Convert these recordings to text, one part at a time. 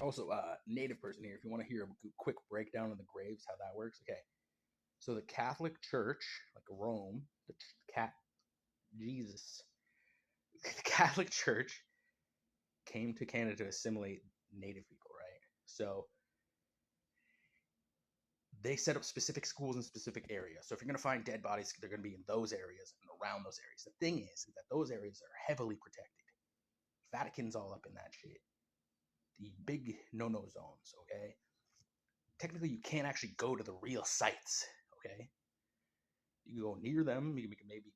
Also, native person here. If you want to hear a quick breakdown of the graves, how that works. Okay, so the Catholic Church, like Rome, the cat Jesus, the Catholic Church came to Canada to assimilate native people, right? So they set up specific schools in specific areas. So if you're going to find dead bodies, they're going to be in those areas and around those areas. The thing is that those areas are heavily protected. Vatican's all up in that shit. The big no-no zones, okay? Technically, you can't actually go to the real sites, okay? You can go near them. We can maybe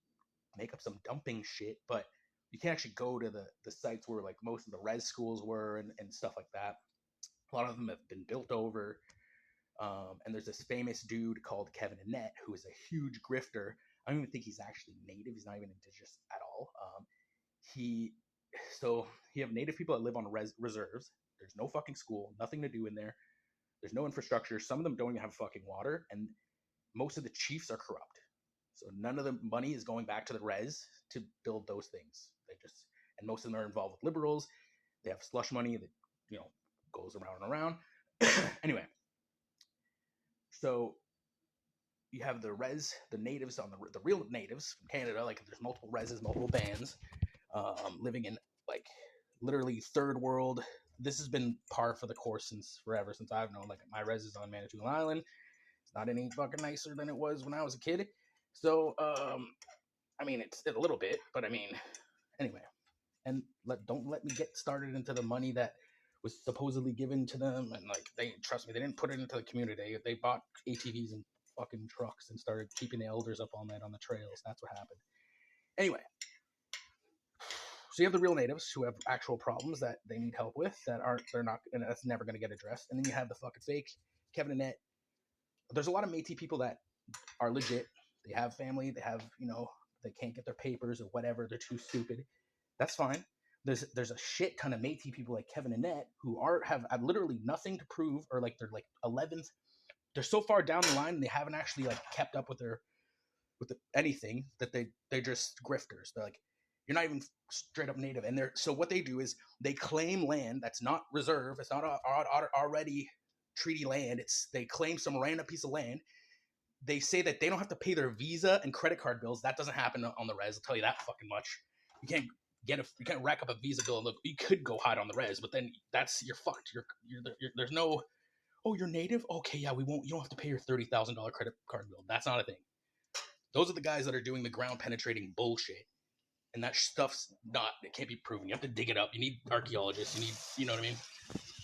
make up some dumping shit, but you can't actually go to the sites where like most of the res schools were and stuff like that. A lot of them have been built over. And there's this famous dude called Kevin Annett, who is a huge grifter. I don't even think he's actually native. He's not even indigenous at all. He so you have native people that live on reserves. There's no fucking school, nothing to do in there. There's no infrastructure. Some of them don't even have fucking water, and most of the chiefs are corrupt. So none of the money is going back to the res to build those things. They just and most of them are involved with liberals. They have slush money that goes around and around. Anyway, so you have the natives on the real natives from Canada. Like there's multiple reses, multiple bands, living in like literally third world. This has been par for the course since forever, since I've known. Like my res is on Manitoulin Island. It's not any fucking nicer than it was when I was a kid. So, I mean, it's a little bit, but I mean, anyway. And don't let me get started into the money that was supposedly given to them, and like they trust me, they didn't put it into the community. They bought ATVs and fucking trucks and started keeping the elders up all night on the trails. That's what happened. Anyway, so you have the real natives who have actual problems that they need help with they're not, and that's never going to get addressed. And then you have the fucking fake Kevin Annett. There's a lot of Métis people that are legit. They have family. They have they can't get their papers or whatever. They're too stupid. That's fine. There's a shit ton of Métis people like Kevin Annett who have literally nothing to prove, or like they're like 11th. They're so far down the line and they haven't actually like kept up with anything that they're just grifters. They're like, you're not even straight up native, and so what they do is they claim land that's not reserve. It's not already treaty land. They claim some random piece of land. They say that they don't have to pay their visa and credit card bills. That doesn't happen on the res. I'll tell you that fucking much. You can't rack up a visa bill. Look, you could go hide on the res, but then you're fucked. There's no. Oh, you're native? Okay, yeah, we won't. You don't have to pay your $30,000 credit card bill. That's not a thing. Those are the guys that are doing the ground penetrating bullshit, and that stuff's not. It can't be proven. You have to dig it up. You need archaeologists. You know what I mean?